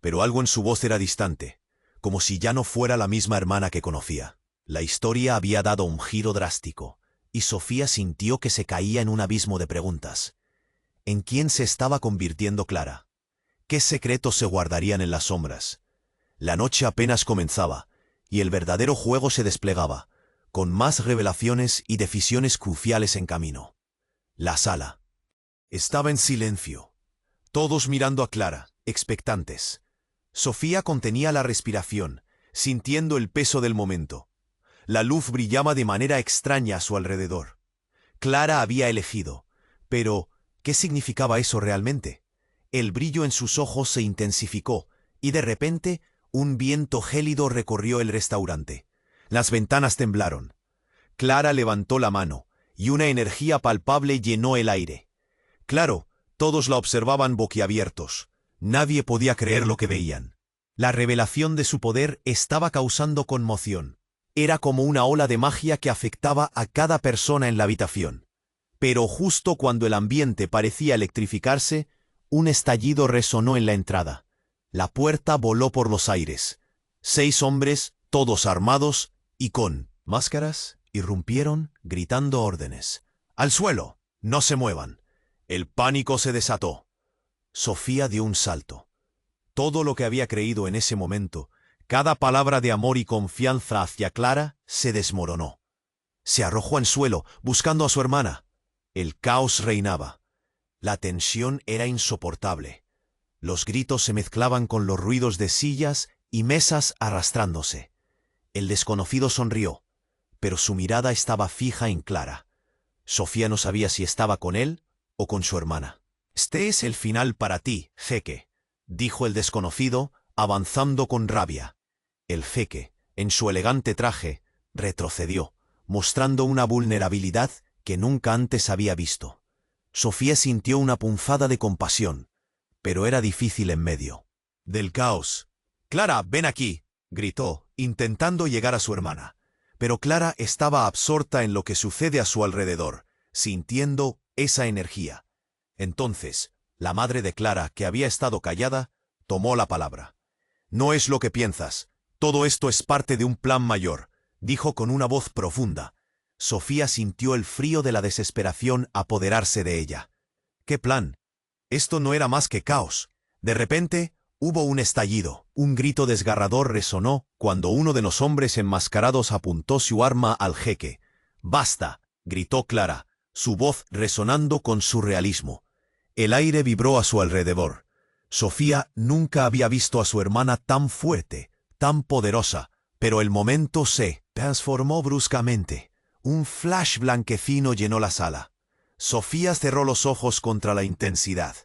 Pero algo en su voz era distante, como si ya no fuera la misma hermana que conocía. La historia había dado un giro drástico, y Sofía sintió que se caía en un abismo de preguntas. ¿En quién se estaba convirtiendo Clara? ¿Qué secretos se guardarían en las sombras? La noche apenas comenzaba, y el verdadero juego se desplegaba, con más revelaciones y decisiones cruciales en camino. La sala estaba en silencio, todos mirando a Clara, expectantes. Sofía contenía la respiración, sintiendo el peso del momento. La luz brillaba de manera extraña a su alrededor. Clara había elegido, pero ¿qué significaba eso realmente? El brillo en sus ojos se intensificó, y de repente un viento gélido recorrió el restaurante. Las ventanas temblaron. Clara levantó la mano, y una energía palpable llenó el aire. Claro, todos la observaban boquiabiertos. Nadie podía creer lo que veían. La revelación de su poder estaba causando conmoción. Era como una ola de magia que afectaba a cada persona en la habitación. Pero justo cuando el ambiente parecía electrificarse, un estallido resonó en la entrada. La puerta voló por los aires. 6 hombres, todos armados y con máscaras, irrumpieron gritando órdenes. «¡Al suelo! ¡No se muevan!». El pánico se desató. Sofía dio un salto. Todo lo que había creído en ese momento, cada palabra de amor y confianza hacia Clara, se desmoronó. Se arrojó al suelo, buscando a su hermana. El caos reinaba. La tensión era insoportable. Los gritos se mezclaban con los ruidos de sillas y mesas arrastrándose. El desconocido sonrió, pero su mirada estaba fija en Clara. Sofía no sabía si estaba con él o con su hermana. «Este es el final para ti, jeque», dijo el desconocido, avanzando con rabia. El jeque, en su elegante traje, retrocedió, mostrando una vulnerabilidad que nunca antes había visto. Sofía sintió una punzada de compasión, pero era difícil en medio del caos. «Clara, ven aquí», gritó, intentando llegar a su hermana. Pero Clara estaba absorta en lo que sucede a su alrededor, sintiendo esa energía. Entonces, la madre de Clara, que había estado callada, tomó la palabra. «No es lo que piensas. Todo esto es parte de un plan mayor», dijo con una voz profunda. Sofía sintió el frío de la desesperación apoderarse de ella. ¿Qué plan? Esto no era más que caos. De repente, hubo un estallido. Un grito desgarrador resonó cuando uno de los hombres enmascarados apuntó su arma al jeque. «¡Basta!», gritó Clara, su voz resonando con surrealismo. El aire vibró a su alrededor. Sofía nunca había visto a su hermana tan fuerte, tan poderosa, pero el momento se transformó bruscamente. Un flash blanquecino llenó la sala. Sofía cerró los ojos contra la intensidad.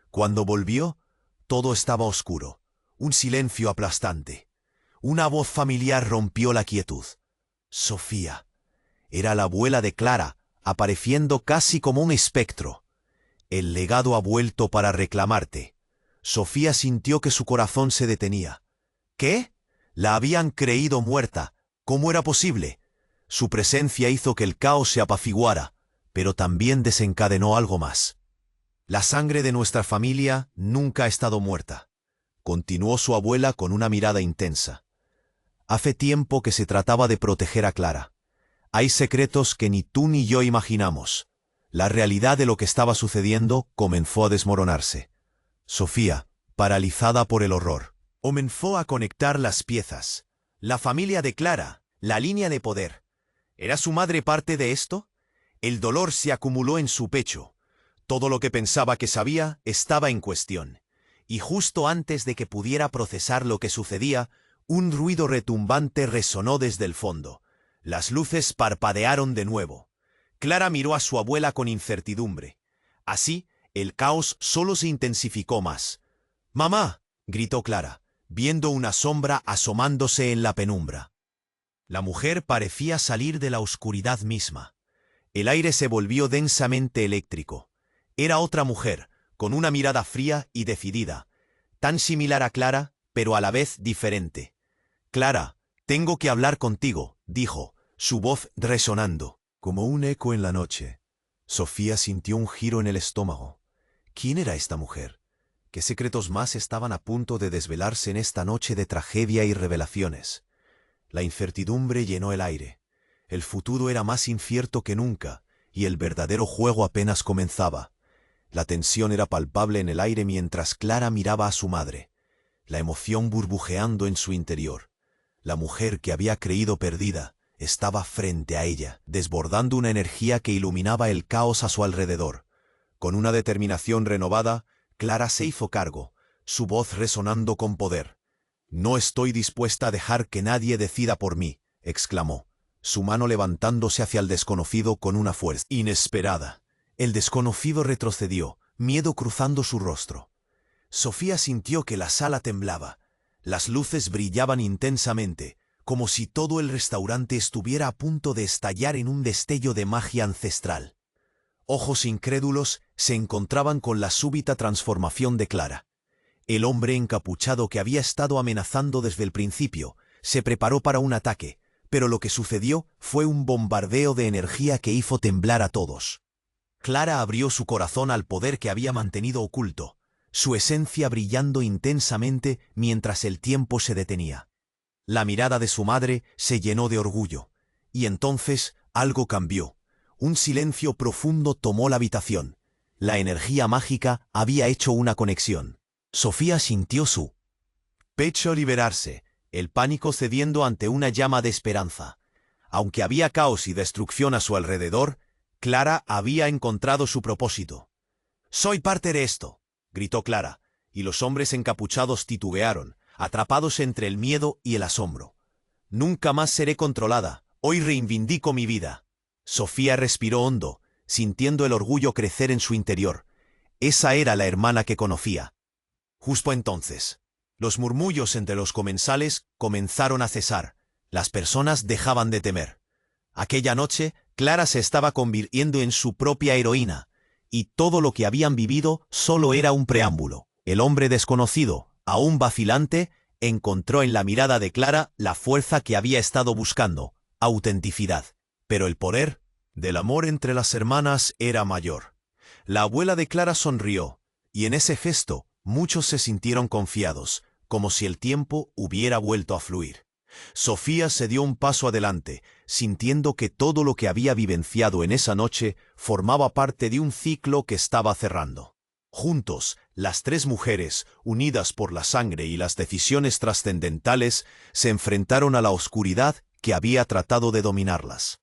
Cuando volvió, todo estaba oscuro, un silencio aplastante. Una voz familiar rompió la quietud. Sofía. Era la abuela de Clara, apareciendo casi como un espectro. «El legado ha vuelto para reclamarte». Sofía sintió que su corazón se detenía. ¿Qué? La habían creído muerta. ¿Cómo era posible? Su presencia hizo que el caos se apaciguara, pero también desencadenó algo más. «La sangre de nuestra familia nunca ha estado muerta», continuó su abuela con una mirada intensa. «Hace tiempo que se trataba de proteger a Clara. Hay secretos que ni tú ni yo imaginamos». La realidad de lo que estaba sucediendo comenzó a desmoronarse. Sofía, paralizada por el horror, comenzó a conectar las piezas. La familia de Clara, la línea de poder. ¿Era su madre parte de esto? El dolor se acumuló en su pecho. Todo lo que pensaba que sabía estaba en cuestión. Y justo antes de que pudiera procesar lo que sucedía, un ruido retumbante resonó desde el fondo. Las luces parpadearon de nuevo. Clara miró a su abuela con incertidumbre. Así, el caos solo se intensificó más. «¡Mamá!», gritó Clara, viendo una sombra asomándose en la penumbra. La mujer parecía salir de la oscuridad misma. El aire se volvió densamente eléctrico. Era otra mujer, con una mirada fría y decidida, tan similar a Clara, pero a la vez diferente. «Clara, tengo que hablar contigo», dijo, su voz resonando como un eco en la noche. Sofía sintió un giro en el estómago. ¿Quién era esta mujer? ¿Qué secretos más estaban a punto de desvelarse en esta noche de tragedia y revelaciones? La incertidumbre llenó el aire. El futuro era más incierto que nunca, y el verdadero juego apenas comenzaba. La tensión era palpable en el aire mientras Clara miraba a su madre, la emoción burbujeando en su interior. La mujer que había creído perdida estaba frente a ella, desbordando una energía que iluminaba el caos a su alrededor. Con una determinación renovada, Clara se hizo cargo, su voz resonando con poder. «No estoy dispuesta a dejar que nadie decida por mí», exclamó, su mano levantándose hacia el desconocido con una fuerza inesperada. El desconocido retrocedió, miedo cruzando su rostro. Sofía sintió que la sala temblaba. Las luces brillaban intensamente, como si todo el restaurante estuviera a punto de estallar en un destello de magia ancestral. Ojos incrédulos se encontraban con la súbita transformación de Clara. El hombre encapuchado que había estado amenazando desde el principio se preparó para un ataque, pero lo que sucedió fue un bombardeo de energía que hizo temblar a todos. Clara abrió su corazón al poder que había mantenido oculto, su esencia brillando intensamente mientras el tiempo se detenía. La mirada de su madre se llenó de orgullo, y entonces algo cambió. Un silencio profundo tomó la habitación. La energía mágica había hecho una conexión. Sofía sintió su pecho liberarse, el pánico cediendo ante una llama de esperanza. Aunque había caos y destrucción a su alrededor, Clara había encontrado su propósito. «Soy parte de esto», gritó Clara, y los hombres encapuchados titubearon, atrapados entre el miedo y el asombro. «Nunca más seré controlada, hoy reivindico mi vida». Sofía respiró hondo, sintiendo el orgullo crecer en su interior. Esa era la hermana que conocía. Justo entonces, los murmullos entre los comensales comenzaron a cesar. Las personas dejaban de temer. Aquella noche, Clara se estaba convirtiendo en su propia heroína, y todo lo que habían vivido solo era un preámbulo. El hombre desconocido, aún vacilante, encontró en la mirada de Clara la fuerza que había estado buscando, autenticidad. Pero el poder del amor entre las hermanas era mayor. La abuela de Clara sonrió, y en ese gesto muchos se sintieron confiados, como si el tiempo hubiera vuelto a fluir. Sofía se dio un paso adelante, sintiendo que todo lo que había vivenciado en esa noche formaba parte de un ciclo que estaba cerrando. Juntos, las tres mujeres, unidas por la sangre y las decisiones trascendentales, se enfrentaron a la oscuridad que había tratado de dominarlas.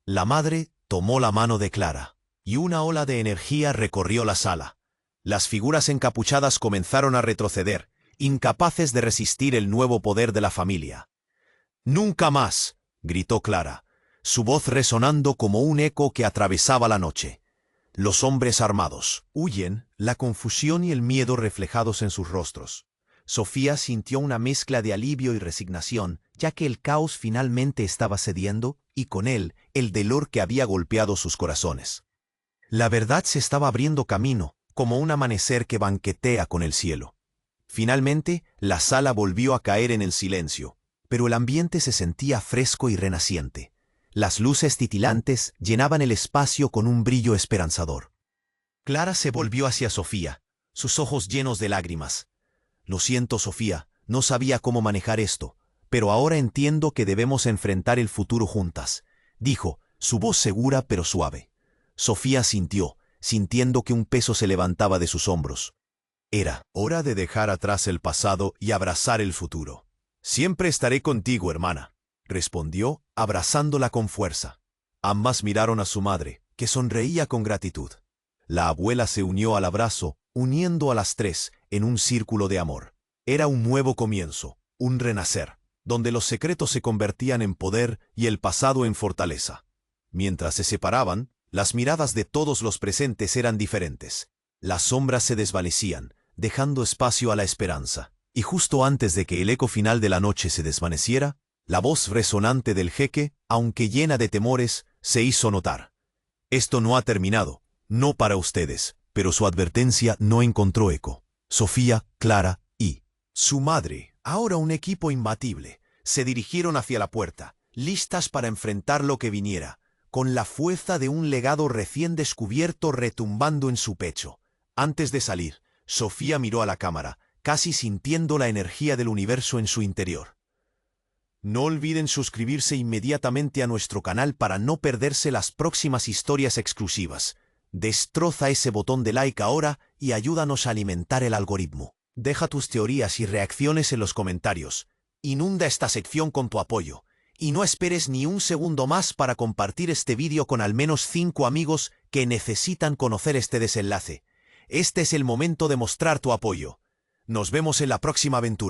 La madre tomó la mano de Clara, y una ola de energía recorrió la sala. Las figuras encapuchadas comenzaron a retroceder, incapaces de resistir el nuevo poder de la familia. «¡Nunca más!», gritó Clara, su voz resonando como un eco que atravesaba la noche. Los hombres armados huyen, la confusión y el miedo reflejados en sus rostros. Sofía sintió una mezcla de alivio y resignación, ya que el caos finalmente estaba cediendo, y con él, el dolor que había golpeado sus corazones. La verdad se estaba abriendo camino, como un amanecer que banquetea con el cielo. Finalmente, la sala volvió a caer en el silencio, pero el ambiente se sentía fresco y renaciente. Las luces titilantes llenaban el espacio con un brillo esperanzador. Clara se volvió hacia Sofía, sus ojos llenos de lágrimas. «Lo siento, Sofía, no sabía cómo manejar esto, pero ahora entiendo que debemos enfrentar el futuro juntas», dijo, su voz segura pero suave. Sofía sintió, sintiendo que un peso se levantaba de sus hombros. Era hora de dejar atrás el pasado y abrazar el futuro. «Siempre estaré contigo, hermana», respondió, abrazándola con fuerza. Ambas miraron a su madre, que sonreía con gratitud. La abuela se unió al abrazo, uniendo a las tres en un círculo de amor. Era un nuevo comienzo, un renacer, donde los secretos se convertían en poder y el pasado en fortaleza. Mientras se separaban, las miradas de todos los presentes eran diferentes. Las sombras se desvanecían, dejando espacio a la esperanza. Y justo antes de que el eco final de la noche se desvaneciera, la voz resonante del jeque, aunque llena de temores, se hizo notar. «Esto no ha terminado, no para ustedes», pero su advertencia no encontró eco. Sofía, Clara y su madre, ahora un equipo imbatible, se dirigieron hacia la puerta, listas para enfrentar lo que viniera, con la fuerza de un legado recién descubierto retumbando en su pecho. Antes de salir, Sofía miró a la cámara, casi sintiendo la energía del universo en su interior. No olviden suscribirse inmediatamente a nuestro canal para no perderse las próximas historias exclusivas. Destroza ese botón de like ahora y ayúdanos a alimentar el algoritmo. Deja tus teorías y reacciones en los comentarios. Inunda esta sección con tu apoyo. Y no esperes ni un segundo más para compartir este vídeo con al menos 5 amigos que necesitan conocer este desenlace. Este es el momento de mostrar tu apoyo. Nos vemos en la próxima aventura.